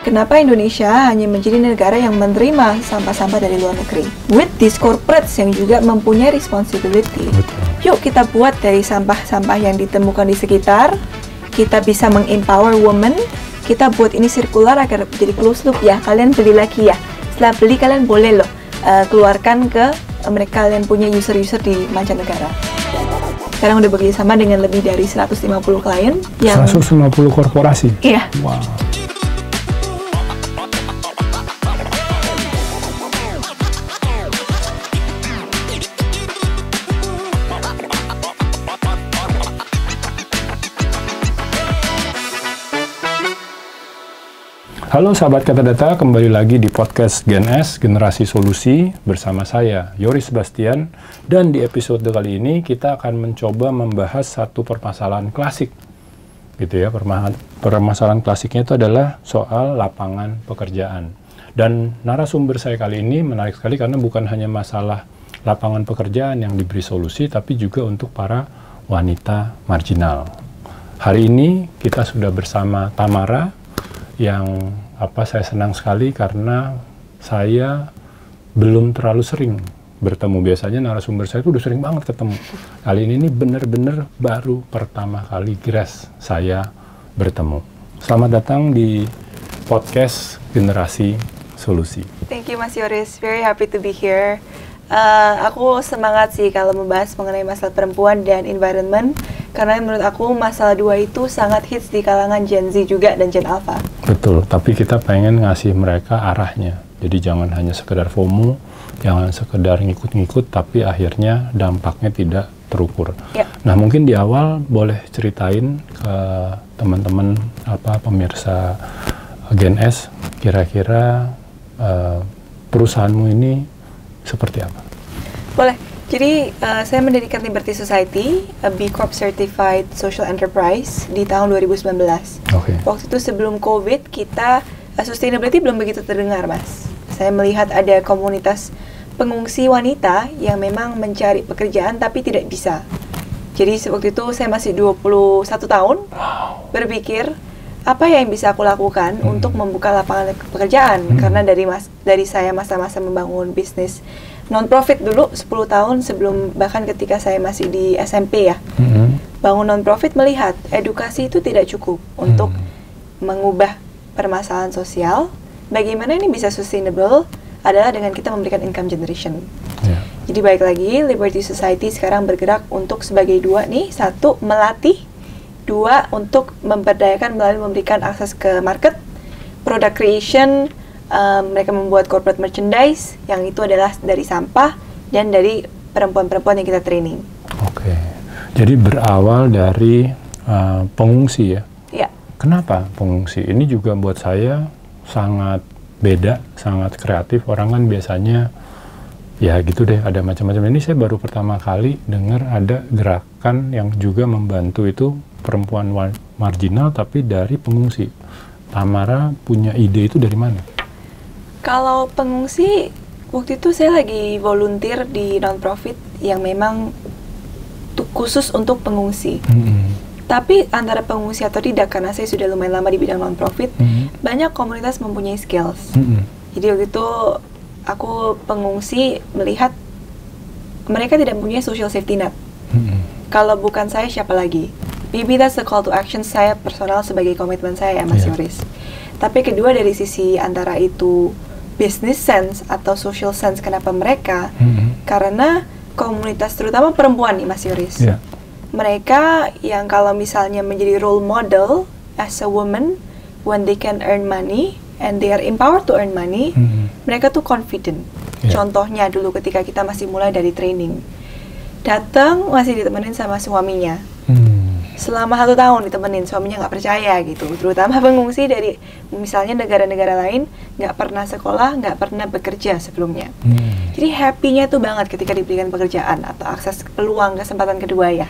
Kenapa Indonesia hanya menjadi negara yang menerima sampah-sampah dari luar negeri? With these corporates yang juga mempunyai responsibility. Yuk kita buat dari sampah-sampah yang ditemukan di sekitar, kita bisa meng-empower women, kita buat ini sirkular agar menjadi closed loop ya. Kalian beli lagi ya. Setelah beli kalian boleh loh keluarkan ke mereka kalian punya user-user di mancanegara. Sekarang udah bekerja sama dengan lebih dari 150 klien yang 150 korporasi? Iya. Wow. Halo sahabat Kata Data, kembali lagi di podcast Gen S, Generasi Solusi, bersama saya, Yoris Bastian. Dan di episode kali ini kita akan mencoba membahas satu permasalahan klasik. Gitu ya, permasalahan klasiknya itu adalah soal lapangan pekerjaan. Dan narasumber saya kali ini menarik sekali karena bukan hanya masalah lapangan pekerjaan yang diberi solusi, tapi juga untuk para wanita marginal. Hari ini kita sudah bersama Tamara, yang saya senang sekali karena saya belum terlalu sering bertemu. Biasanya narasumber saya itu udah sering banget ketemu. Kali ini benar-benar baru pertama kali Grace saya bertemu. Selamat datang di podcast Generasi Solusi. Thank you Mas Yoris, very happy to be here. Aku semangat sih kalau membahas mengenai masalah perempuan dan environment, karena menurut aku masalah dua itu sangat hits di kalangan Gen Z juga dan Gen Alpha. Betul, tapi kita pengen ngasih mereka arahnya. Jadi jangan hanya sekedar FOMO, jangan sekedar ngikut-ngikut, tapi akhirnya dampaknya tidak terukur. Ya. Nah, mungkin di awal boleh ceritain ke teman-teman pemirsa Gen S, kira-kira perusahaanmu ini seperti apa? Boleh. Jadi, saya mendirikan Liberty Society, a B Corp Certified Social Enterprise di tahun 2019. Okay. Waktu itu sebelum COVID, kita sustainability belum begitu terdengar, Mas. Saya melihat ada komunitas pengungsi wanita yang memang mencari pekerjaan tapi tidak bisa. Jadi, waktu itu saya masih 21 tahun, berpikir, apa yang bisa aku lakukan untuk membuka lapangan pekerjaan? Karena dari saya masa-masa membangun bisnis non-profit dulu 10 tahun sebelum, bahkan ketika saya masih di SMP ya, bangun non-profit, melihat edukasi itu tidak cukup untuk mengubah permasalahan sosial. Bagaimana ini bisa sustainable adalah dengan kita memberikan income generation. Jadi baik lagi, Liberty Society sekarang bergerak untuk sebagai dua nih, satu melatih, dua untuk memberdayakan melalui memberikan akses ke market, product creation. Mereka membuat corporate merchandise yang itu adalah dari sampah dan dari perempuan-perempuan yang kita training. Oke, jadi berawal dari pengungsi ya? Iya. Kenapa pengungsi? Ini juga buat saya sangat beda, sangat kreatif. Orang kan biasanya ya gitu deh, ada macam-macam. Ini saya baru pertama kali dengar ada gerakan yang juga membantu itu perempuan marginal tapi dari pengungsi. Tamara punya ide itu dari mana? Kalau pengungsi, waktu itu saya lagi volunteer di non-profit yang memang khusus untuk pengungsi. Tapi antara pengungsi atau tidak, karena saya sudah lumayan lama di bidang non-profit, banyak komunitas mempunyai skills. Jadi waktu itu aku pengungsi melihat mereka tidak mempunyai social safety net. Kalau bukan saya, siapa lagi? Maybe that's the call to action saya personal sebagai komitmen saya ya Mas Yoris. Tapi kedua, dari sisi antara itu business sense atau social sense, kenapa mereka? Karena komunitas terutama perempuan nih Mas Yoris. Mereka yang kalau misalnya menjadi role model as a woman when they can earn money and they are empowered to earn money, mereka tuh confident. Contohnya dulu ketika kita masih mulai dari training, datang masih ditemenin sama suaminya. Selama 1 tahun ditemenin, suaminya nggak percaya gitu. Terutama pengungsi dari misalnya negara-negara lain, nggak pernah sekolah, nggak pernah bekerja sebelumnya. Jadi happy-nya tuh banget ketika diberikan pekerjaan atau akses peluang kesempatan kedua ya.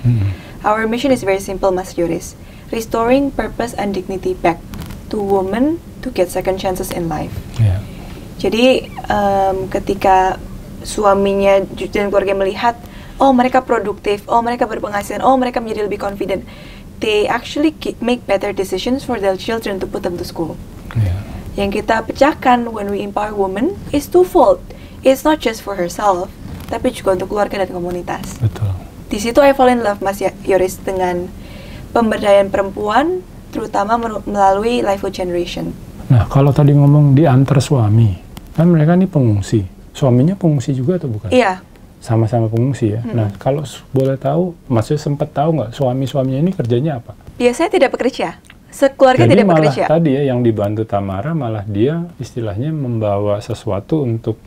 Our mission is very simple Mas Yoris, restoring purpose and dignity back to women to get second chances in life. Jadi ketika suaminya dan keluarga melihat, oh mereka produktif, oh mereka berpenghasilan, oh mereka menjadi lebih confident, they actually make better decisions for their children to put them to school. Yang kita pecahkan when we empower women is twofold. It's not just for herself, tapi juga untuk keluarga dan komunitas. Betul. Di situ I fall in love, Mas Yoris, dengan pemberdayaan perempuan, terutama melalui livelihood generation. Nah, kalau tadi ngomong diantar suami, kan mereka ini pengungsi. Suaminya pengungsi juga atau bukan? Iya. Sama-sama pengungsi ya. Nah, kalau boleh tahu, maksudnya sempat tahu nggak suami-suaminya ini kerjanya apa? Biasanya tidak bekerja. Sekeluarga Jadi tidak malah bekerja. tadi ya yang dibantu Tamara malah dia istilahnya membawa sesuatu untuk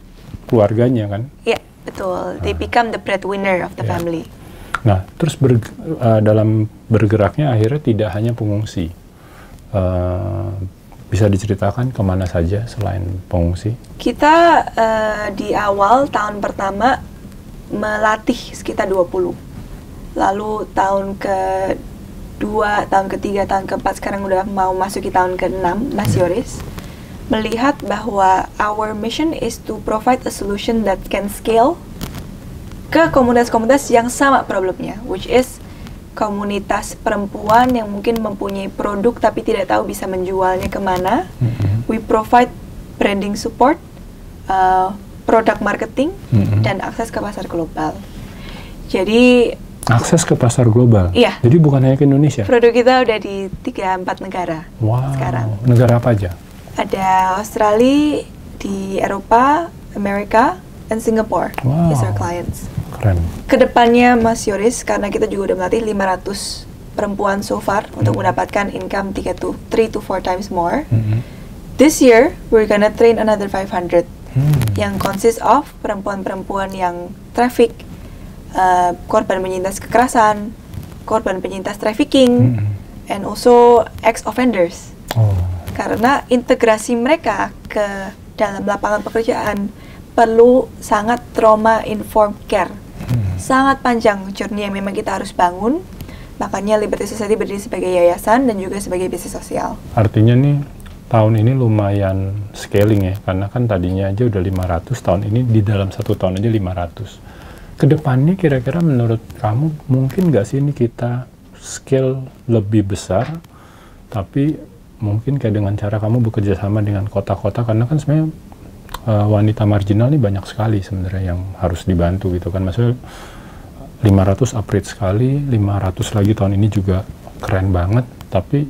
keluarganya kan? Iya, betul. They become the breadwinner of the family. Nah, terus dalam bergeraknya akhirnya tidak hanya pengungsi. Bisa diceritakan kemana saja selain pengungsi? Kita di awal tahun pertama melatih sekitar 20. Lalu tahun kedua, tahun ketiga, tahun keempat, sekarang udah mau masuki tahun ke-6, Mas Yoris, melihat bahwa our mission is to provide a solution that can scale ke komunitas-komunitas yang sama problemnya, which is komunitas perempuan yang mungkin mempunyai produk tapi tidak tahu bisa menjualnya kemana. We provide branding support, product marketing, dan akses ke pasar global. Jadi akses ke pasar global? Iya. Jadi bukan hanya ke Indonesia? Produk kita udah di 3-4 negara sekarang. Negara apa aja? Ada Australia, di Eropa, Amerika, and Singapore. Is our clients. Keren. Kedepannya, Mas Yoris, karena kita juga udah melatih 500 perempuan so far untuk mendapatkan income 3 to 4 times more. This year, we're gonna train another 500 yang consist of perempuan-perempuan yang traffic, korban penyintas kekerasan, korban penyintas trafficking, and also ex-offenders. Karena integrasi mereka ke dalam lapangan pekerjaan perlu sangat trauma-informed care. Sangat panjang journey yang memang kita harus bangun. Makanya Liberty Society berdiri sebagai yayasan dan juga sebagai bisnis sosial. Artinya nih, tahun ini lumayan scaling ya, karena kan tadinya aja udah 500, tahun ini di dalam 1 tahun aja 500. Kedepannya kira-kira menurut kamu mungkin nggak sih ini kita scale lebih besar, tapi mungkin kayak dengan cara kamu bekerja sama dengan kota-kota, karena kan sebenarnya wanita marginal ini banyak sekali sebenarnya yang harus dibantu gitu kan. Maksudnya 500 upgrade sekali, 500 lagi tahun ini juga keren banget, tapi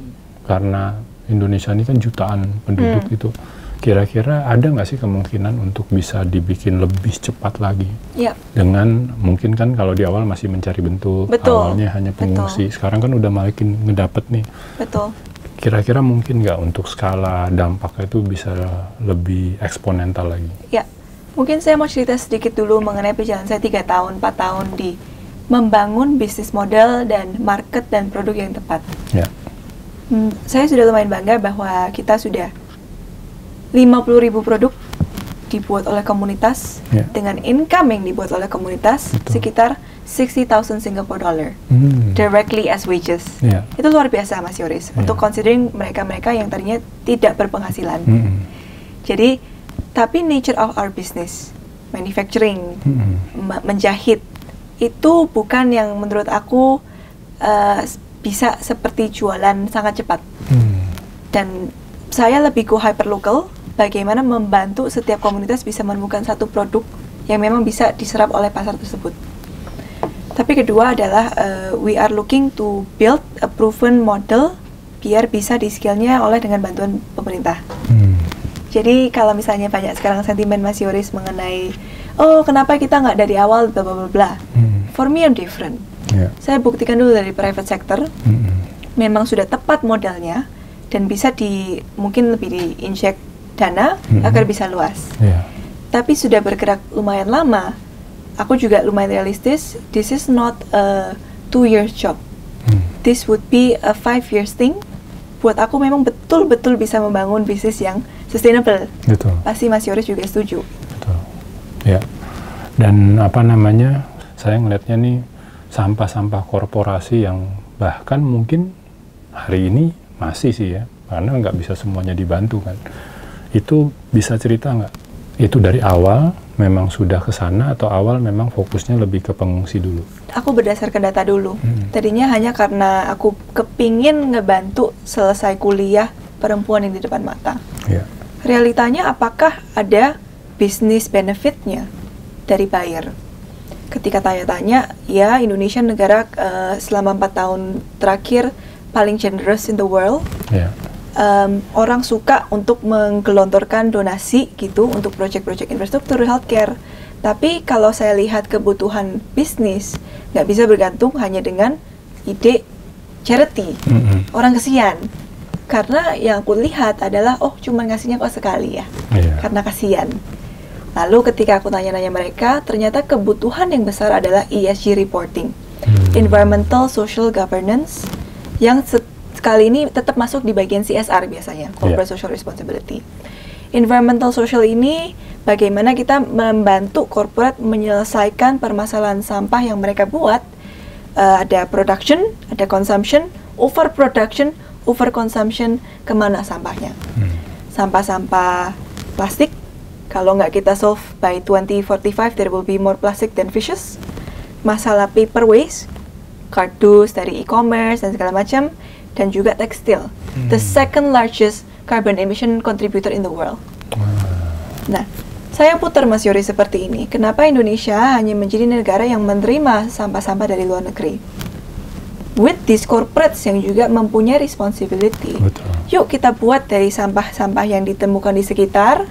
karena Indonesia ini kan jutaan penduduk itu, kira-kira ada nggak sih kemungkinan untuk bisa dibikin lebih cepat lagi? Iya. Dengan mungkin kan kalau di awal masih mencari bentuk, awalnya hanya pengungsi, sekarang kan udah makin ngedapet nih. Betul. Kira-kira mungkin nggak untuk skala dampaknya itu bisa lebih eksponental lagi? Ya, mungkin saya mau cerita sedikit dulu mengenai perjalanan saya 3 tahun, 4 tahun di membangun bisnis model dan market dan produk yang tepat. Ya. Saya sudah lumayan bangga bahwa kita sudah 50.000 produk dibuat oleh komunitas, dengan income yang dibuat oleh komunitas sekitar 60,000 Singapore dollar directly as wages. Itu luar biasa, Mas Yoris, untuk considering mereka-mereka yang tadinya tidak berpenghasilan. Jadi, tapi nature of our business, manufacturing, menjahit, itu bukan yang menurut aku bisa seperti jualan sangat cepat. Dan saya lebih go hyper local, bagaimana membantu setiap komunitas bisa menemukan satu produk yang memang bisa diserap oleh pasar tersebut. Tapi kedua adalah we are looking to build a proven model biar bisa di-scale-nya oleh dengan bantuan pemerintah. Jadi kalau misalnya banyak sekarang sentimen Mas Yoris mengenai kenapa kita nggak dari awal bla bla bla. For me I'm different. Saya buktikan dulu dari private sector memang sudah tepat modalnya dan bisa mungkin lebih di-inject dana agar bisa luas. Tapi sudah bergerak lumayan lama. Aku juga lumayan realistis, this is not a 2 years job. This would be a 5 years thing. Buat aku memang betul-betul bisa membangun bisnis yang sustainable. Betul. Pasti Mas Yoris juga setuju. Betul. Ya. Dan apa namanya, saya ngelihatnya nih sampah-sampah korporasi yang bahkan mungkin hari ini masih sih ya, karena nggak bisa semuanya dibantu kan. Itu bisa cerita nggak? Itu dari awal memang sudah ke sana atau awal memang fokusnya lebih ke pengungsi dulu? Aku berdasarkan data dulu. Tadinya hanya karena aku kepingin ngebantu selesai kuliah perempuan yang di depan mata. realitanya apakah ada business benefitnya dari buyer? Ketika tanya-tanya, ya Indonesia negara selama 4 tahun terakhir paling generous in the world. Orang suka untuk menggelontorkan donasi gitu untuk proyek-proyek infrastruktur healthcare. Tapi kalau saya lihat kebutuhan bisnis, nggak bisa bergantung hanya dengan ide charity. Orang kesian. Karena yang aku lihat adalah, oh cuma ngasihnya kok sekali ya, karena kasihan. Lalu ketika aku tanya-nanya mereka, ternyata kebutuhan yang besar adalah ESG reporting, Environmental Social Governance, yang sekali ini tetap masuk di bagian CSR biasanya, Corporate Social Responsibility. Environmental Social ini bagaimana kita membantu corporate menyelesaikan permasalahan sampah yang mereka buat. Ada production, ada consumption, overproduction, overconsumption, kemana sampahnya. Sampah-sampah plastik, kalau nggak kita solve by 2045, there will be more plastic than fishes. Masalah paper waste, kardus dari e-commerce dan segala macam, dan juga tekstil. The second largest carbon emission contributor in the world. Nah, saya putar Mas Yoris seperti ini. Kenapa Indonesia hanya menjadi negara yang menerima sampah-sampah dari luar negeri? With these corporates yang juga mempunyai responsibility. Betul. Yuk kita buat dari sampah-sampah yang ditemukan di sekitar,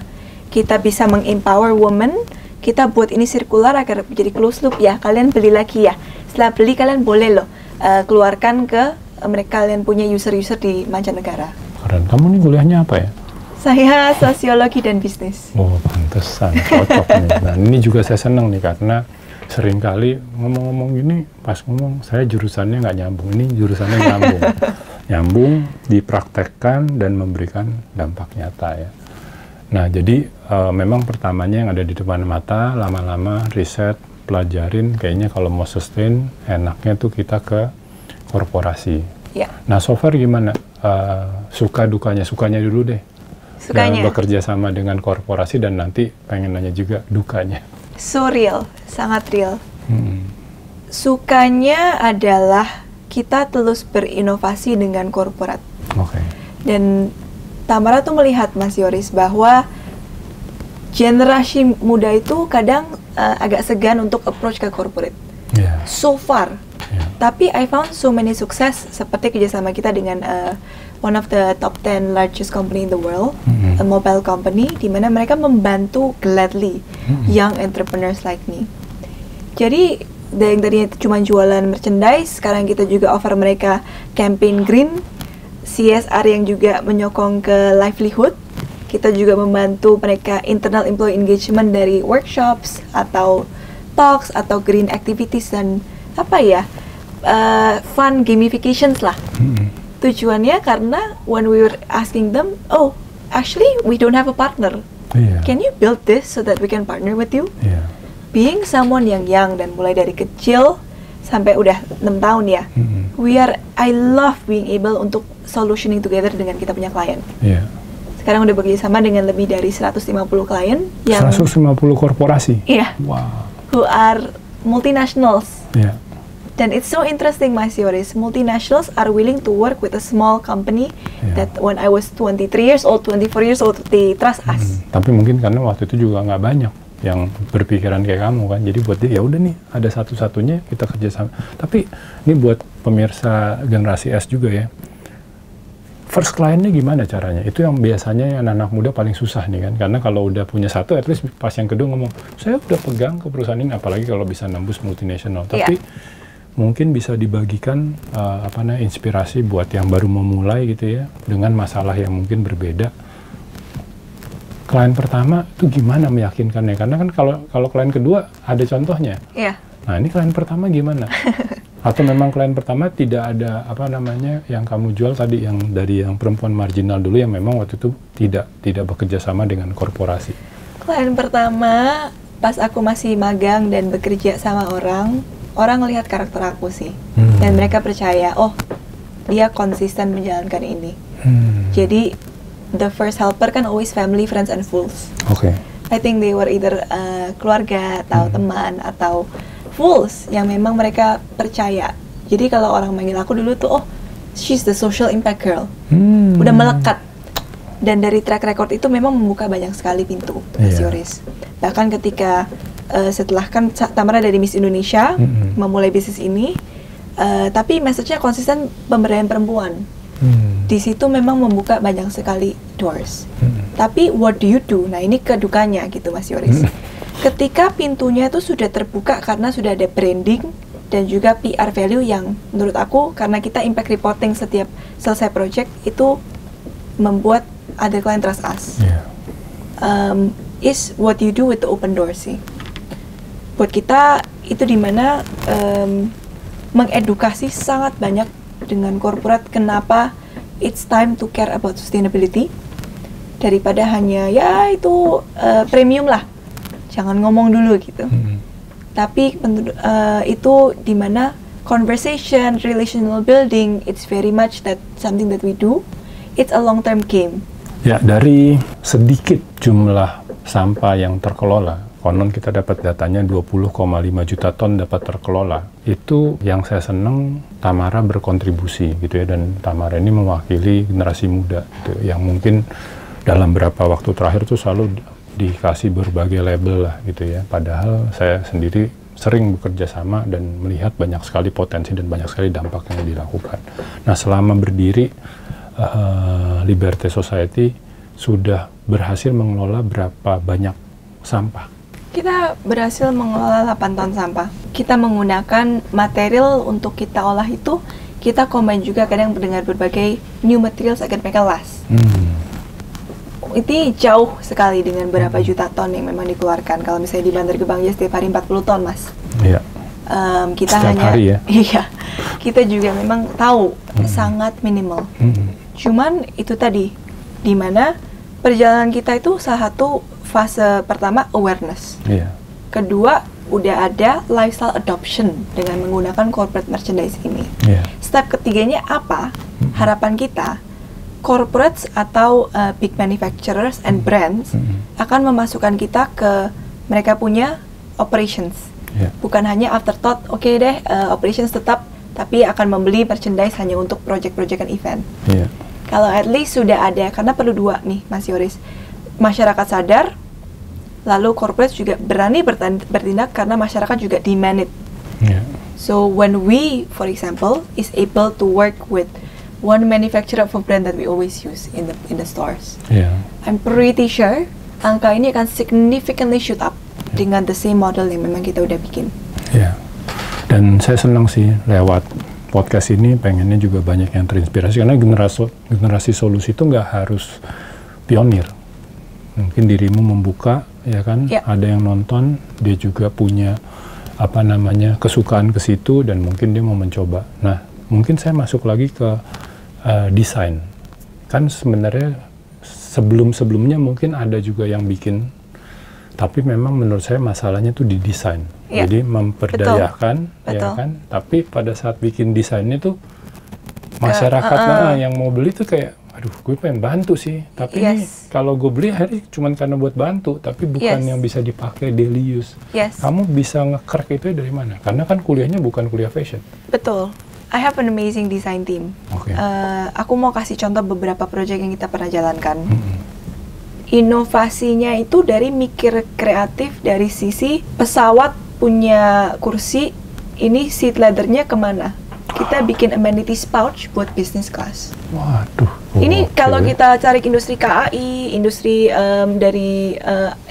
kita bisa meng-empower women, kita buat ini sirkular agar menjadi closed loop ya. Kalian beli lagi ya. Setelah beli kalian boleh loh keluarkan ke mereka, kalian punya user-user di mancanegara. Keren. Kamu nih kuliahnya apa ya? Saya sosiologi dan bisnis. Oh, pantesan, cocok nih. Nah, ini juga saya senang nih karena seringkali ngomong-ngomong gini, pas ngomong saya jurusannya nggak nyambung, ini jurusannya nyambung. Nyambung, dipraktekkan dan memberikan dampak nyata ya. Nah, jadi memang pertamanya yang ada di depan mata, lama-lama riset, pelajarin, kayaknya kalau mau sustain, enaknya tuh kita ke korporasi. Ya. Nah, so far gimana? Suka dukanya, sukanya dulu deh. Sukanya? Dan bekerja sama dengan korporasi dan nanti pengen nanya juga dukanya. So real, sangat real. Sukanya adalah kita terus berinovasi dengan korporat. Dan Tamara tuh melihat Mas Yoris bahwa generasi muda itu kadang agak segan untuk approach ke corporate. So far. Tapi I found so many sukses seperti kerjasama kita dengan one of the top 10 largest company in the world, a mobile company, di mana mereka membantu gladly young entrepreneurs like me. Jadi yang tadinya cuma jualan merchandise, sekarang kita juga offer mereka campaign green, CSR yang juga menyokong ke livelihood. Kita juga membantu mereka internal employee engagement dari workshops atau talks atau green activities dan fun gamifications lah. Tujuannya karena when we were asking them, oh actually we don't have a partner, can you build this so that we can partner with you? Being someone yang young dan mulai dari kecil sampai udah 6 tahun ya, I love being able untuk solutioning together dengan kita punya klien. Sekarang udah bekerjasama dengan lebih dari 150 klien yang 150 korporasi? Wow. Who are multinationals. Dan it's so interesting, Mas Yoris, multinationals are willing to work with a small company that when I was 23 years old, 24 years old, they trust us. Tapi mungkin karena waktu itu juga nggak banyak yang berpikiran kayak kamu kan, jadi buat dia ya udah nih ada satu-satunya kita kerjasama. Tapi ini buat pemirsa generasi S juga ya, first client-nya gimana caranya? Itu yang biasanya yang anak muda paling susah nih kan, karena kalau udah punya satu, at least pas yang kedua ngomong, saya udah pegang ke perusahaan ini, apalagi kalau bisa nembus multinasional. Tapi mungkin bisa dibagikan inspirasi buat yang baru memulai gitu ya, dengan masalah yang mungkin berbeda. Klien pertama itu gimana meyakinkannya? Karena kan kalau klien kedua ada contohnya. Nah, ini klien pertama gimana? Atau memang klien pertama tidak ada yang kamu jual tadi, yang dari yang perempuan marginal dulu yang memang waktu itu tidak bekerja sama dengan korporasi? Klien pertama pas aku masih magang dan bekerja sama orang lihat karakter aku sih, dan mereka percaya, oh dia konsisten menjalankan ini. Jadi the first helper kan always family, friends, and fools. I think they were either keluarga atau teman atau fools yang memang mereka percaya. Jadi kalau orang manggil aku dulu tuh, oh she's the social impact girl, udah melekat. Dan dari track record itu memang membuka banyak sekali pintu, Mas Yoris. Bahkan ketika setelah kan Tamara dari Miss Indonesia memulai bisnis ini, tapi message-nya konsisten pemberdayaan perempuan. Di situ memang membuka banyak sekali doors. Tapi what do you do? Nah ini kedukanya gitu Mas Yoris. Ketika pintunya itu sudah terbuka karena sudah ada branding dan juga PR value yang menurut aku karena kita impact reporting setiap selesai project itu membuat ada client trust us. Is what you do with the open door sih. Buat kita itu dimana mengedukasi sangat banyak dengan corporate kenapa it's time to care about sustainability daripada hanya ya itu premium lah, jangan ngomong dulu gitu. Tapi itu dimana conversation, relational building, it's very much that something that we do. It's a long term game. Ya, dari sedikit jumlah sampah yang terkelola, konon kita dapat datanya 20,5 juta ton dapat terkelola. Itu yang saya senang Tamara berkontribusi gitu ya, dan Tamara ini mewakili generasi muda gitu, yang mungkin dalam beberapa waktu terakhir tuh selalu dikasih berbagai label lah gitu ya. Padahal saya sendiri sering bekerja sama dan melihat banyak sekali potensi dan banyak sekali dampak yang dilakukan. Nah, selama berdiri Liberté Society sudah berhasil mengelola berapa banyak sampah? Kita berhasil mengelola 8 ton sampah. Kita menggunakan material untuk kita olah itu, kita combine juga kadang dengan berbagai new materials agar mereka last. Ini jauh sekali dengan berapa juta ton yang memang dikeluarkan. Kalau misalnya di Bantar Gebang ya setiap hari 40 ton, Mas. Iya. Kita setiap hanya, hari ya? Iya. Kita juga memang tahu sangat minimal. Cuman itu tadi, di mana perjalanan kita itu salah satu fase pertama awareness. Kedua, udah ada lifestyle adoption dengan menggunakan corporate merchandise ini. Step ketiganya apa? Harapan kita, corporates atau big manufacturers and brands akan memasukkan kita ke mereka punya operations. Bukan hanya afterthought, oke deh operations tetap, tapi akan membeli merchandise hanya untuk project-project and event. Kalau at least sudah ada, karena perlu dua nih Mas Yoris, masyarakat sadar, lalu corporate juga berani bertindak karena masyarakat juga demand it. So when we, for example, is able to work with one manufacturer of a brand that we always use in the stores, I'm pretty sure angka ini akan significantly shoot up dengan the same model yang memang kita udah bikin. Dan saya senang sih lewat podcast ini pengennya juga banyak yang terinspirasi, karena generasi solusi itu nggak harus pionir. Mungkin dirimu membuka, ya kan, ada yang nonton, dia juga punya kesukaan ke situ dan mungkin dia mau mencoba. Nah, mungkin saya masuk lagi ke desain. Kan sebenarnya sebelumnya mungkin ada juga yang bikin, tapi memang menurut saya masalahnya tuh di desain. Jadi memperdayakan, ya kan. Tapi pada saat bikin desainnya tuh masyarakat yang mau beli tuh kayak, aduh, gue pengen bantu sih. Tapi ini kalau gue beli akhirnya cuma karena buat bantu, tapi bukan yang bisa dipakai daily use. Kamu bisa nge-crack itu dari mana? Karena kan kuliahnya bukan kuliah fashion. Betul. I have an amazing design team. Aku mau kasih contoh beberapa proyek yang kita pernah jalankan. Inovasinya itu dari mikir kreatif dari sisi pesawat punya kursi, ini seat leather-nya kemana? Kita bikin amenities pouch buat business class. Waduh. Ini kalau kita cari industri KAI, industri dari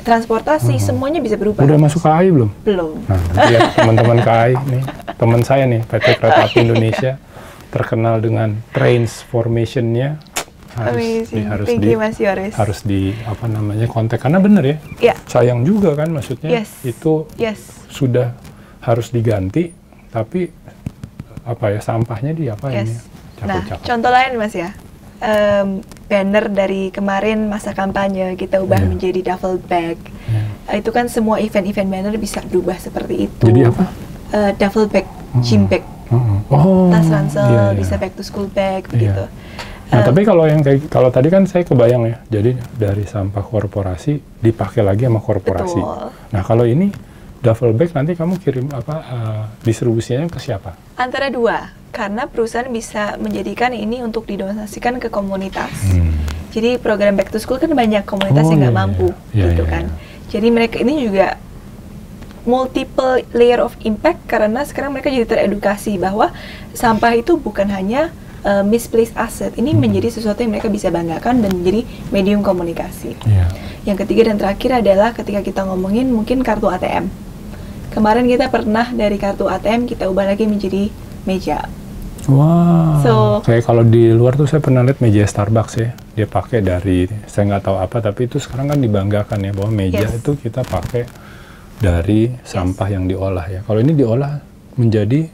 transportasi, semuanya bisa berubah. Udah masuk KAI belum? Belum. Nah, ya, teman-teman KAI nih, teman saya nih, PT Kereta Api Indonesia, terkenal dengan transformation-nya. Harus di kontak, karena bener ya, sayang juga kan, maksudnya itu sudah harus diganti, tapi sampahnya diapain ya? Nah, contoh lain Mas ya, banner dari kemarin masa kampanye kita ubah menjadi duffel bag. Itu kan semua event-event banner bisa berubah seperti itu. Jadi apa? Duffel bag, gym bag, tas ransel, bisa back to school bag begitu. Nah, tapi kalau tadi kan saya kebayang ya, jadi dari sampah korporasi dipakai lagi sama korporasi. Nah, kalau ini duffel bag nanti kamu kirim distribusinya ke siapa? Antara dua, karena perusahaan bisa menjadikan ini untuk didonasikan ke komunitas. Jadi program back to school kan banyak komunitas yang nggak mampu, gitu kan. Jadi mereka ini juga multiple layer of impact karena sekarang mereka jadi teredukasi bahwa sampah itu bukan hanya misplaced asset, ini menjadi sesuatu yang mereka bisa banggakan dan menjadi medium komunikasi. Yang ketiga dan terakhir adalah ketika kita ngomongin mungkin kartu ATM. Kemarin kita pernah dari kartu ATM kita ubah lagi menjadi meja. Wow. So, kayak kalau di luar tuh saya pernah lihat meja Starbucks ya, dia pakai dari saya nggak tahu apa, tapi itu sekarang kan dibanggakan ya bahwa meja itu kita pakai dari sampah yang diolah ya. Kalau ini diolah menjadi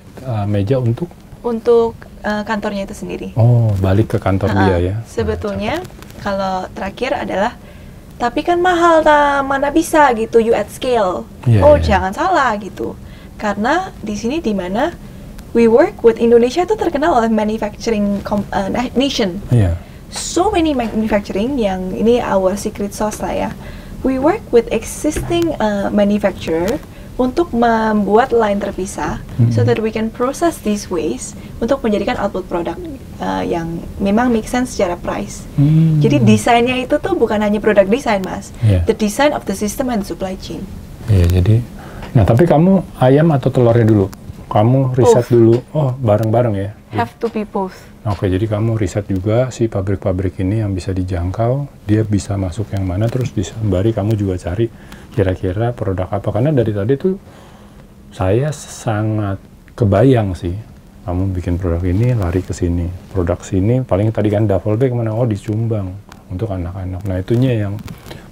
meja untuk kantornya itu sendiri. Oh, balik ke kantor dia ya. Sebetulnya kalau terakhir adalah tapi kan mahal mana bisa gitu you at scale. Jangan salah gitu. Karena di sini di mana we work with Indonesia itu terkenal oleh manufacturing nation. So many manufacturing yang ini our secret sauce lah ya. We work with existing manufacturer untuk membuat line terpisah so that we can process these waste untuk menjadikan output produk yang memang make sense secara price. Jadi desainnya itu tuh bukan hanya produk design mas, the design of the system and supply chain. Jadi, nah tapi kamu ayam atau telurnya dulu? Kamu riset dulu, bareng-bareng ya? Have to be both. Oke, jadi kamu riset juga si pabrik-pabrik ini yang bisa dijangkau, dia bisa masuk yang mana, terus sembari kamu juga cari kira-kira produk apa. Karena dari tadi tuh saya sangat kebayang sih, kamu bikin produk ini lari ke sini, produk sini, paling tadi kan duffel bag mana, di Sumbang untuk anak-anak. Nah itunya yang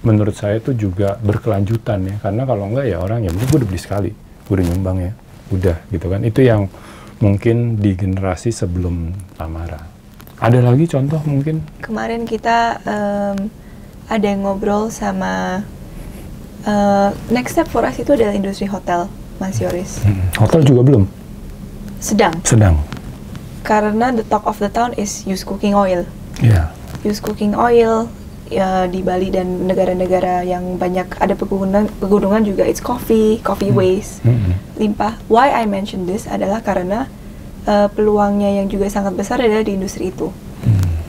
menurut saya tuh juga berkelanjutan ya, karena kalau enggak ya orang ya mungkin gue udah beli sekali, gue udah nyumbang ya, udah gitu kan. Itu yang mungkin di generasi sebelum Tamara. Ada lagi contoh mungkin? Kemarin kita ada yang ngobrol sama next step for us itu adalah industri hotel, Mas Yoris. Hotel juga belum? Sedang. Karena the talk of the town is used cooking oil. Used cooking oil ya, di Bali dan negara-negara yang banyak ada pegunungan juga it's coffee waste limpah. Why I mention this adalah karena peluangnya yang juga sangat besar adalah di industri itu,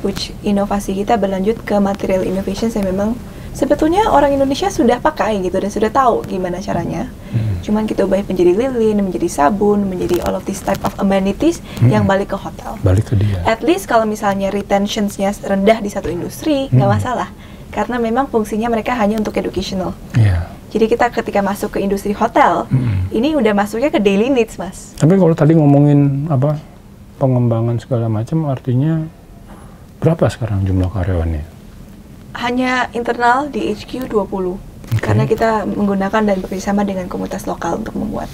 which inovasi kita berlanjut ke material innovation yang memang sebetulnya orang Indonesia sudah pakai gitu dan sudah tahu gimana caranya. Cuman kita ubah menjadi lilin, menjadi sabun, menjadi all of this type of amenities yang balik ke hotel. Balik ke dia. At least kalau misalnya retention-nya rendah di satu industri, nggak masalah. Karena memang fungsinya mereka hanya untuk educational. Jadi kita ketika masuk ke industri hotel, ini udah masuknya ke daily needs, Mas. Tapi kalau tadi ngomongin pengembangan segala macam, artinya berapa sekarang jumlah karyawannya? Hanya internal di HQ 20. Karena kita menggunakan dan bekerjasama dengan komunitas lokal untuk membuat.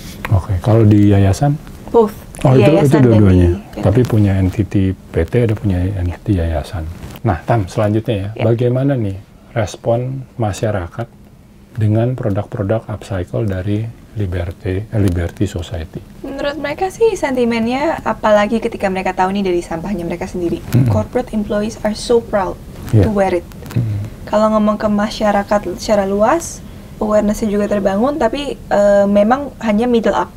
Kalau di yayasan? Both. Itu dua-duanya. Tapi punya entity PT, ada punya entity yayasan. Nah, Tam, selanjutnya ya, bagaimana nih respon masyarakat dengan produk-produk upcycle dari Liberty Society? Menurut mereka sih sentimennya, apalagi ketika mereka tahu ini dari sampahnya mereka sendiri. Corporate employees are so proud to wear it. Kalau ngomong ke masyarakat secara luas, awareness-nya juga terbangun, tapi memang hanya middle up.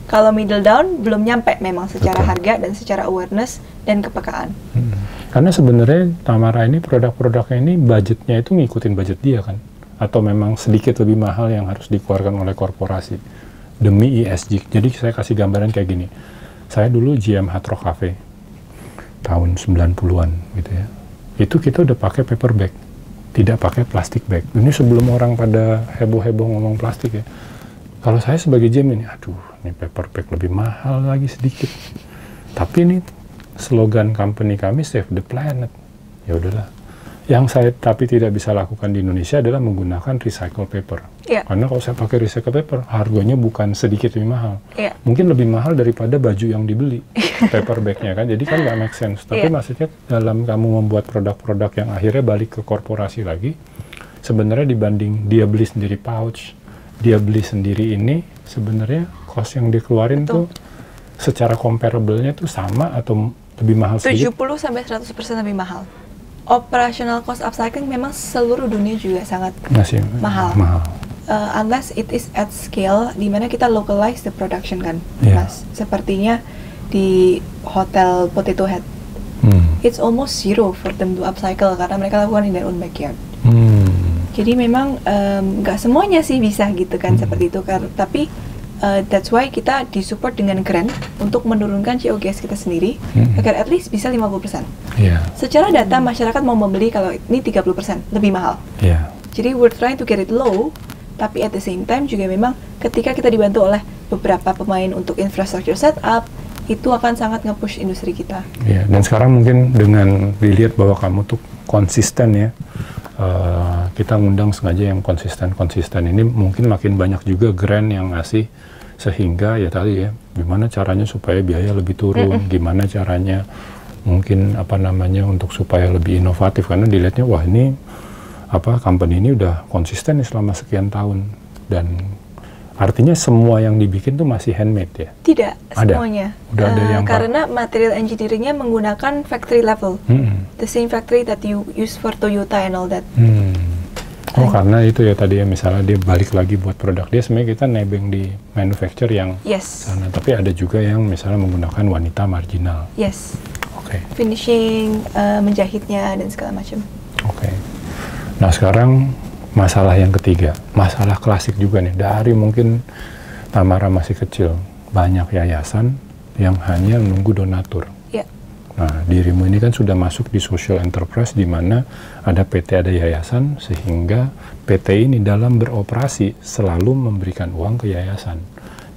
Kalau middle down, belum nyampe memang secara harga dan secara awareness dan kepekaan. Karena sebenarnya Tamara ini produk-produknya ini budgetnya itu ngikutin budget dia kan? Atau memang sedikit lebih mahal yang harus dikeluarkan oleh korporasi demi ESG. Jadi saya kasih gambaran kayak gini. Saya dulu GM Hard Rock Cafe tahun 90-an gitu ya. Itu kita udah pakai paper bag, tidak pakai plastik bag. Ini sebelum orang pada heboh-heboh ngomong plastik ya. Kalau saya sebagai GM ini, ini paper bag lebih mahal lagi sedikit. Tapi ini slogan company kami Save the Planet. Ya udahlah. Yang saya tapi tidak bisa lakukan di Indonesia adalah menggunakan recycle paper. Karena kalau saya pakai recycle paper, harganya bukan sedikit lebih mahal. Mungkin lebih mahal daripada baju yang dibeli, paper bagnya kan. Jadi kan nggak make sense. Tapi maksudnya dalam kamu membuat produk-produk yang akhirnya balik ke korporasi lagi, sebenarnya dibanding dia beli sendiri pouch, dia beli sendiri ini, sebenarnya cost yang dikeluarin tuh secara comparable-nya tuh sama atau lebih mahal sedikit? 70-100% lebih mahal. Operational cost upcycling memang seluruh dunia juga sangat mahal. Unless it is at scale, di mana kita localize the production kan, Mas. Sepertinya di hotel Potato Head. it's almost zero for them to upcycle karena mereka lakukan in their own backyard. Jadi memang nggak semuanya sih bisa gitu kan seperti itu kan. Tapi that's why kita disupport dengan grant untuk menurunkan CO2 kita sendiri agar at least bisa 50%. Secara data masyarakat mau membeli kalau ini 30% lebih mahal. Jadi we're trying to get it low, tapi at the same time juga memang ketika kita dibantu oleh beberapa pemain untuk infrastructure setup, itu akan sangat nge-push industri kita. Dan sekarang mungkin dengan dilihat bahwa kamu tuh konsisten ya, kita ngundang sengaja yang konsisten ini, mungkin makin banyak juga grant yang ngasih, sehingga ya tadi ya, gimana caranya supaya biaya lebih turun, gimana caranya mungkin untuk supaya lebih inovatif, karena dilihatnya wah ini company ini udah konsisten nih selama sekian tahun, dan artinya semua yang dibikin tuh masih handmade ya? Tidak, semuanya. Udah ada yang karena material engineeringnya menggunakan factory level. The same factory that you use for Toyota and all that. Karena itu ya tadi ya, misalnya dia balik lagi buat produk dia, sebenarnya kita nebeng di manufacture yang sana. Tapi ada juga yang misalnya menggunakan wanita marginal. Finishing, menjahitnya, dan segala macam. Nah sekarang masalah yang ketiga, masalah klasik juga nih, dari mungkin Tamara masih kecil, banyak yayasan yang hanya menunggu donatur. Nah, dirimu ini kan sudah masuk di social enterprise, di mana ada PT, ada yayasan, sehingga PT ini dalam beroperasi selalu memberikan uang ke yayasan.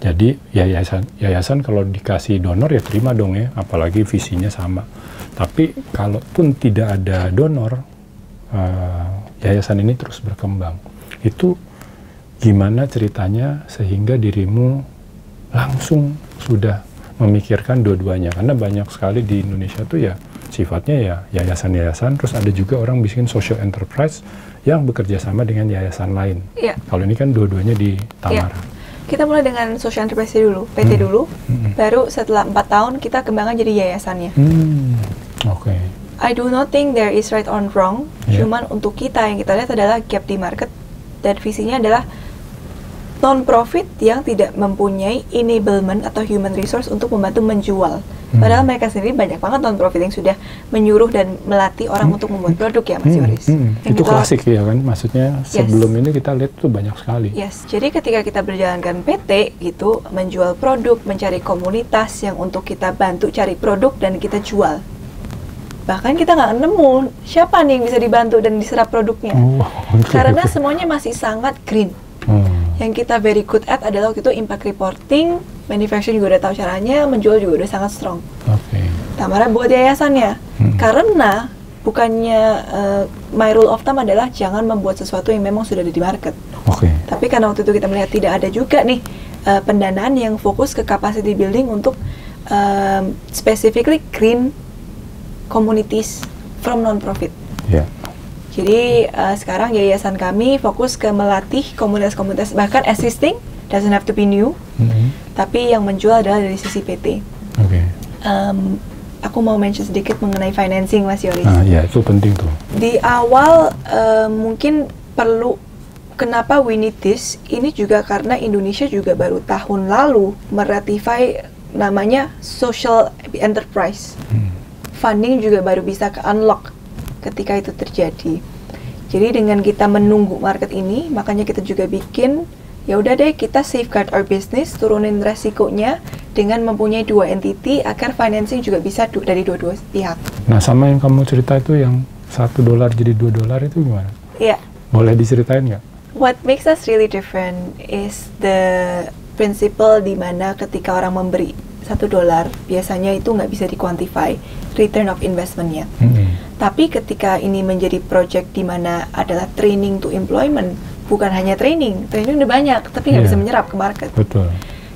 Jadi yayasan kalau dikasih donor ya terima dong ya, apalagi visinya sama. Tapi kalaupun tidak ada donor, yayasan ini terus berkembang. Itu gimana ceritanya sehingga dirimu langsung sudah memikirkan dua-duanya? Karena banyak sekali di Indonesia tuh ya sifatnya ya yayasan-yayasan, terus ada juga orang bikin social enterprise yang bekerja sama dengan yayasan lain. Kalau ini kan dua-duanya di Tamara. Kita mulai dengan social enterprise dulu, PT dulu, baru setelah 4 tahun kita kembangkan jadi yayasannya. I do not think there is right or wrong, cuman untuk kita yang kita lihat adalah gap di market, dan visinya adalah non-profit yang tidak mempunyai enablement atau human resource untuk membantu menjual. Padahal mereka sendiri banyak banget non-profit yang sudah menyuruh dan melatih orang untuk membuat produk ya Mas Yoris. Itu klasik ya kan, maksudnya sebelum ini kita lihat tuh banyak sekali. Jadi ketika kita berjalankan PT gitu, menjual produk, mencari komunitas yang untuk kita bantu cari produk dan kita jual. Bahkan kita nggak nemu siapa nih yang bisa dibantu dan diserap produknya. Karena semuanya masih sangat green. Yang kita very good at adalah waktu itu impact reporting, manufacturing juga udah tahu caranya, menjual juga udah sangat strong. Tamara buat yayasannya, karena bukannya my rule of thumb adalah jangan membuat sesuatu yang memang sudah ada di market. Tapi karena waktu itu kita melihat tidak ada juga nih pendanaan yang fokus ke capacity building untuk specifically green communities from non-profit. Jadi sekarang yayasan kami fokus ke melatih komunitas-komunitas, bahkan existing, doesn't have to be new, tapi yang menjual adalah dari sisi PT. Aku mau mention sedikit mengenai financing Mas Yoris. Itu penting tuh. Di awal mungkin perlu, kenapa we need this, ini juga karena Indonesia juga baru tahun lalu meratify namanya social enterprise. Funding juga baru bisa ke-unlock ketika itu terjadi. Jadi dengan kita menunggu market ini, makanya kita juga bikin, ya udah deh kita safeguard our business, turunin resikonya dengan mempunyai 2 entity agar financing juga bisa dari dua-dua pihak. Nah, sama yang kamu cerita itu yang $1 jadi $2 itu gimana? Boleh diceritain nggak? What makes us really different is the principle di mana ketika orang memberi $1 biasanya itu nggak bisa di-quantify return of investment-nya. Tapi ketika ini menjadi project di mana adalah training to employment, bukan hanya training udah banyak, tapi nggak bisa menyerap ke market.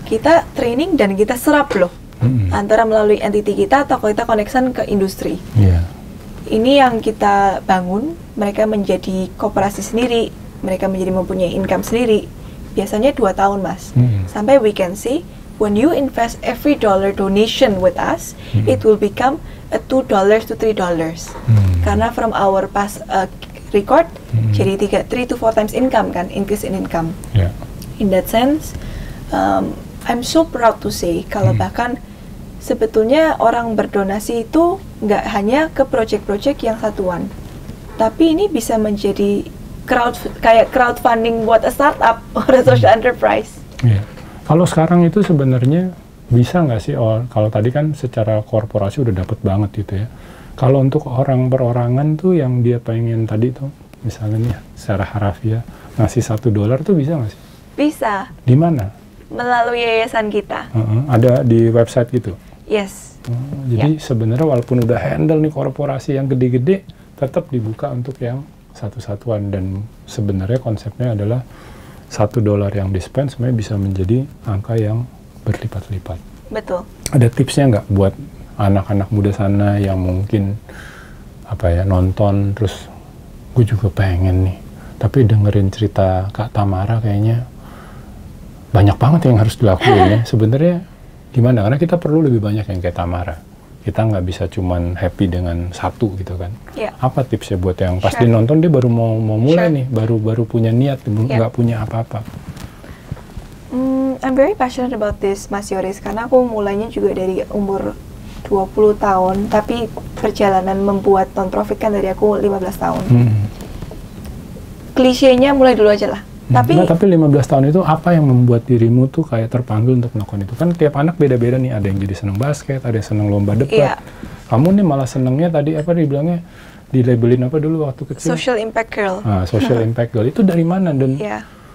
Kita training dan kita serap loh, antara melalui entity kita atau kita connection ke industri. Ini yang kita bangun, mereka menjadi koperasi sendiri, mereka menjadi mempunyai income sendiri, biasanya 2 tahun Mas, sampai we can see when you invest every dollar donation with us, it will become $2 to $3. Karena from our past record, jadi 3 to 4 times income kan, increase in income. In that sense, I'm so proud to say kalau bahkan sebetulnya orang berdonasi itu nggak hanya ke project-project yang satuan, tapi ini bisa menjadi kayak crowdfunding buat a startup or a social enterprise. Yeah. Kalau sekarang itu sebenarnya bisa nggak sih, kalau tadi kan secara korporasi udah dapet banget gitu ya. Kalau untuk orang perorangan tuh yang dia pengen tadi tuh, misalnya nih secara harafiah ngasih $1 tuh bisa nggak sih? Bisa. Di mana? Melalui yayasan kita. Ada di website gitu? Yes. Jadi sebenarnya walaupun udah handle nih korporasi yang gede-gede, tetap dibuka untuk yang satu-satuan, dan sebenarnya konsepnya adalah $1 yang di-spend sebenarnya bisa menjadi angka yang berlipat-lipat. Betul. Ada tipsnya nggak buat anak-anak muda sana yang mungkin nonton terus gue juga pengen nih, tapi dengerin cerita Kak Tamara kayaknya banyak banget yang harus dilakuin ya. Sebenarnya gimana? Karena kita perlu lebih banyak yang kayak Tamara. Kita nggak bisa cuman happy dengan satu gitu kan. Yeah. Apa tipsnya buat yang pasti nonton dia baru mau mulai nih, baru punya niat, nggak punya apa-apa. I'm very passionate about this, Mas Yoris, karena aku mulainya juga dari umur 20 tahun, tapi perjalanan membuat non-profit kan dari aku 15 tahun. Klisenya mulai dulu aja lah. Tapi 15 tahun itu apa yang membuat dirimu tuh kayak terpanggil untuk melakukan itu? Kan tiap anak beda-beda nih, ada yang jadi seneng basket, ada yang seneng lomba debat. Kamu nih malah senengnya tadi dibilangnya, dilabelin apa dulu waktu kecil? Social Impact Girl. Social Impact Girl. Itu dari mana? Dan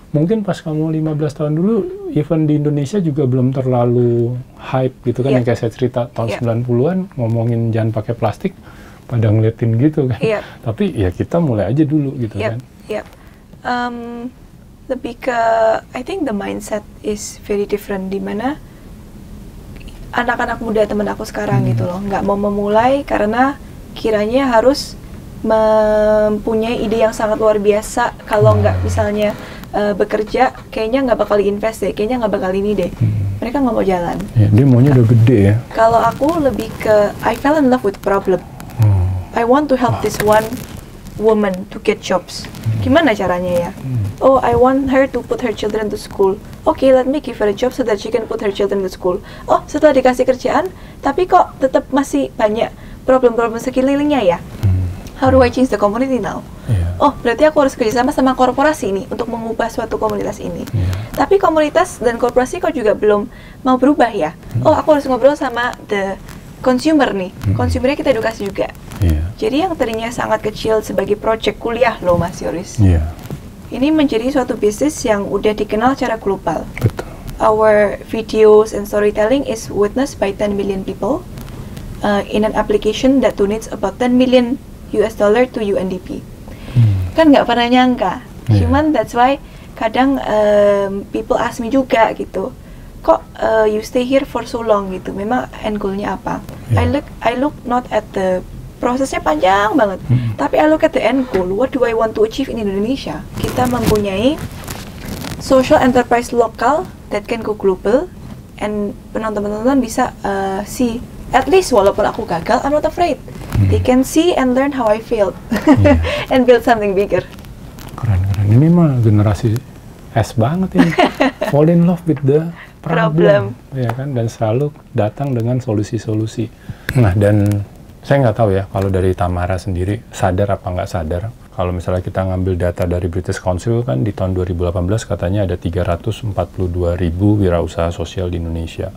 mungkin pas kamu 15 tahun dulu, event di Indonesia juga belum terlalu hype gitu kan, yang kayak saya cerita tahun 90-an, ngomongin jangan pakai plastik, pada ngeliatin gitu kan. Tapi ya kita mulai aja dulu gitu kan. Lebih ke, I think the mindset is very different, di mana anak-anak muda teman aku sekarang gitu loh, nggak mau memulai karena kiranya harus mempunyai ide yang sangat luar biasa. Kalau nggak misalnya bekerja, kayaknya nggak bakal invest deh, kayaknya nggak bakal ini deh. Mereka nggak mau jalan. Ya, dia maunya udah gede ya. Kalau aku lebih ke, I fell in love with problem. I want to help this one woman to get jobs. Gimana caranya ya? Oh, I want her to put her children to school. Okay, let me give her a job so that she can put her children to school. Oh, setelah dikasih kerjaan, tapi kok tetap masih banyak problem-problem sekelilingnya ya? How do I change the community now? Oh, berarti aku harus kerjasama sama korporasi ini untuk mengubah suatu komunitas ini. Tapi komunitas dan korporasi kok juga belum mau berubah ya? Oh, aku harus ngobrol sama the consumer nih. Consumernya kita edukasi juga. Jadi yang tadinya sangat kecil sebagai project kuliah loh, Mas Yoris. Ini menjadi suatu bisnis yang udah dikenal secara global. Betul. Our videos and storytelling is witnessed by 10 million people in an application that donates about $10 million to UNDP. Kan nggak pernah nyangka. Cuman that's why kadang people ask me juga gitu, kok you stay here for so long gitu. Memang end goal-nya apa? I look not at the prosesnya panjang banget, tapi I look at the end goal. What do I want to achieve in Indonesia? Kita mempunyai social enterprise lokal that can go global, and penonton-penonton bisa see, at least walaupun aku gagal, I'm not afraid. They can see and learn how I failed and build something bigger. Keren. Ini mah generasi S banget ini. Fall in love with the problem. Ya kan, dan selalu datang dengan solusi-solusi. Nah, dan saya nggak tahu ya, kalau dari Tamara sendiri, sadar apa nggak sadar, kalau misalnya kita ngambil data dari British Council kan, di tahun 2018 katanya ada 342.000 wirausaha sosial di Indonesia.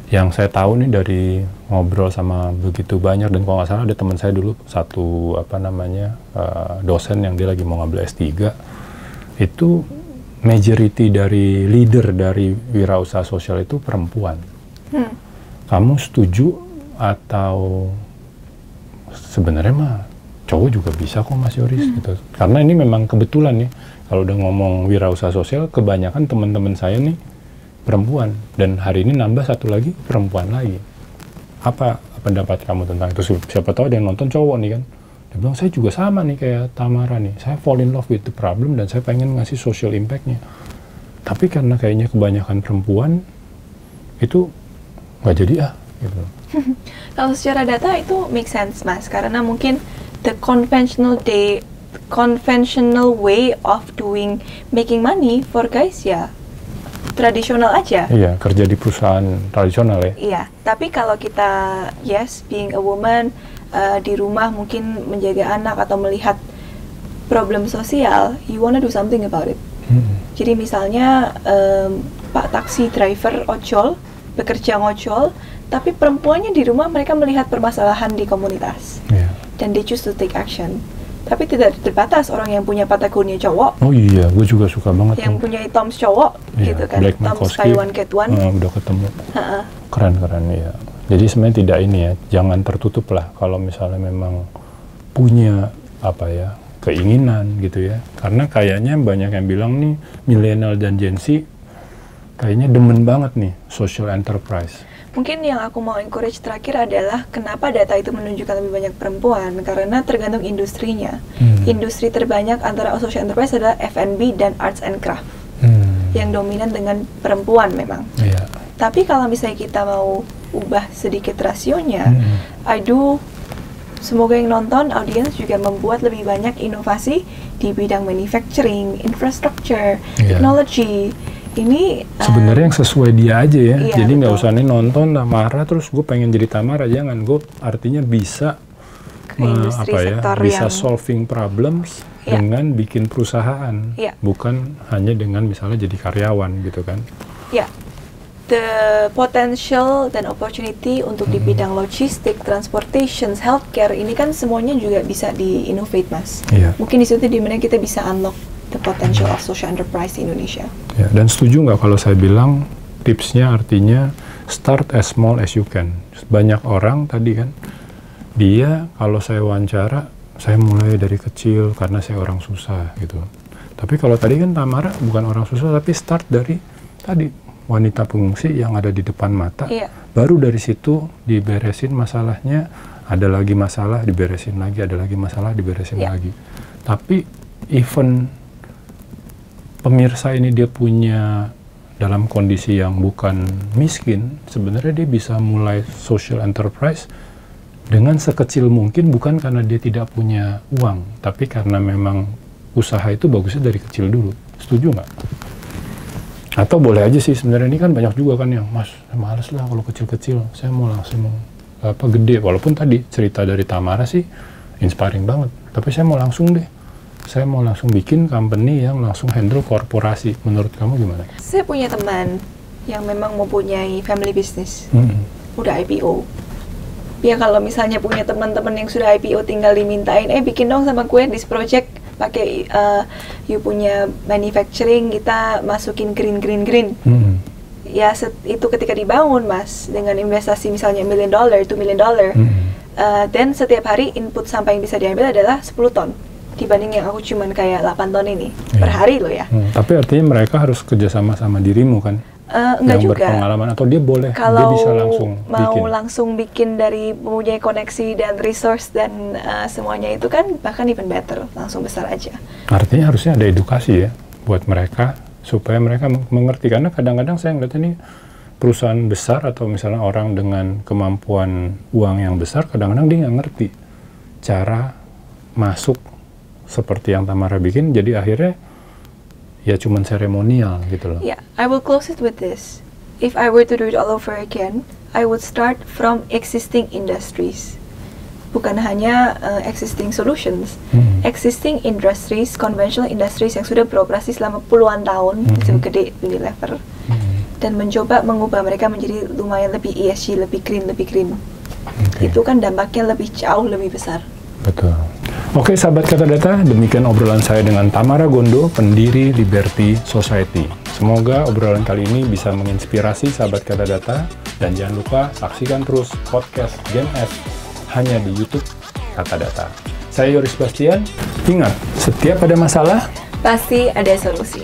Yang saya tahu nih dari ngobrol sama begitu banyak, dan kalau nggak salah ada teman saya dulu, satu dosen yang dia lagi mau ngambil S3, itu majority dari leader dari wirausaha sosial itu perempuan. Kamu setuju atau sebenarnya mah cowok juga bisa kok, Mas Yoris gitu? Karena ini memang kebetulan nih, kalau udah ngomong wirausaha sosial, kebanyakan teman-teman saya nih perempuan, dan hari ini nambah satu lagi perempuan lagi. Apa pendapat kamu tentang itu? Siapa tahu ada yang nonton cowok nih kan, dia bilang saya juga sama nih kayak Tamara nih, saya fall in love with the problem dan saya pengen ngasih social impact-nya. Tapi karena kayaknya kebanyakan perempuan itu nggak jadi gitu. Kalau secara data itu make sense, Mas, karena mungkin the conventional way of making money for guys ya tradisional aja. Iya, kerja di perusahaan tradisional ya. Iya, tapi kalau kita being a woman di rumah mungkin menjaga anak atau melihat problem sosial, you wanna do something about it. Jadi misalnya Pak taksi driver ojol bekerja ngojol, tapi perempuannya di rumah mereka melihat permasalahan di komunitas dan they choose to take action. Tapi tidak terbatas orang yang punya Patagonia cowok. Oh iya, gue juga suka banget. Yang punya Toms cowok, gitu kan. Black Toms Taiwan Cat One. Udah ketemu. Keren ya. Jadi sebenarnya tidak ini ya, jangan tertutup lah kalau misalnya memang punya keinginan gitu ya. Karena kayaknya banyak yang bilang nih milenial dan Gen Z kayaknya demen banget nih social enterprise. Mungkin yang aku mau encourage terakhir adalah kenapa data itu menunjukkan lebih banyak perempuan, karena tergantung industrinya. Industri terbanyak antara social enterprise adalah F&B dan arts and craft, yang dominan dengan perempuan memang. Tapi kalau misalnya kita mau ubah sedikit rasionya, semoga yang nonton, audiens juga membuat lebih banyak inovasi di bidang manufacturing, infrastructure, technology. Ini sebenarnya yang sesuai dia aja ya. Iya, jadi nggak usah nih nonton Tamara terus gue pengen jadi Tamara, jangan. Gue artinya bisa bisa solving problems dengan bikin perusahaan, bukan hanya dengan misalnya jadi karyawan gitu kan. The potential dan opportunity untuk di bidang logistik, transportation, healthcare ini kan semuanya juga bisa di-innovate, Mas. Mungkin di situ dimana kita bisa unlock the potential of social enterprise di Indonesia. Ya, dan setuju nggak kalau saya bilang tipsnya artinya start as small as you can. Banyak orang tadi kan, dia kalau saya wawancara, saya mulai dari kecil karena saya orang susah gitu. Tapi kalau tadi kan Tamara bukan orang susah, tapi start dari tadi wanita pengungsi yang ada di depan mata. Baru dari situ diberesin masalahnya, ada lagi masalah diberesin lagi, ada lagi masalah diberesin lagi. Tapi even pemirsa ini dia punya dalam kondisi yang bukan miskin, sebenarnya dia bisa mulai social enterprise dengan sekecil mungkin, bukan karena dia tidak punya uang, tapi karena memang usaha itu bagusnya dari kecil dulu. Setuju nggak? Atau boleh aja sih sebenarnya, ini kan banyak juga kan yang, Mas, males lah kalau kecil-kecil, saya mau langsung gede. Walaupun tadi cerita dari Tamara sih inspiring banget, tapi saya mau langsung deh. Saya mau langsung bikin company yang langsung handle korporasi. Menurut kamu gimana? Saya punya teman yang memang mempunyai family business, udah IPO. Ya kalau misalnya punya teman-teman yang sudah IPO tinggal dimintain, bikin dong sama gue this project, pakai you punya manufacturing, kita masukin green. Ya itu ketika dibangun, Mas, dengan investasi misalnya $1 million, $2 million, dan setiap hari input sampah yang bisa diambil adalah 10 ton. Dibanding yang aku cuman kayak 8 ton ini per hari loh ya. Tapi artinya mereka harus kerjasama sama dirimu kan? Enggak yang juga. Berpengalaman, atau dia boleh, kalau dia bisa langsung mau langsung bikin dari mempunyai koneksi dan resource dan semuanya itu kan bahkan even better, langsung besar aja. Artinya harusnya ada edukasi ya buat mereka supaya mereka mengerti, karena kadang-kadang saya ngeliat ini perusahaan besar atau misalnya orang dengan kemampuan uang yang besar, kadang-kadang dia nggak ngerti cara masuk seperti yang Tamara bikin, jadi akhirnya ya cuman seremonial gitu loh. I will close it with this. If I were to do it all over again, I would start from existing industries. Bukan hanya existing solutions, existing industries, conventional industries yang sudah beroperasi selama puluhan tahun, segede Unilever, dan mencoba mengubah mereka menjadi lumayan lebih ESG, lebih green. Itu kan dampaknya lebih jauh lebih besar. Betul. Oke, sahabat Kata Data, demikian obrolan saya dengan Tamara Gondo, pendiri Liberty Society. Semoga obrolan kali ini bisa menginspirasi sahabat Kata Data, dan jangan lupa saksikan terus podcast Gen S hanya di YouTube Kata Data. Saya Yoris Bastian. Ingat, setiap ada masalah, pasti ada solusi.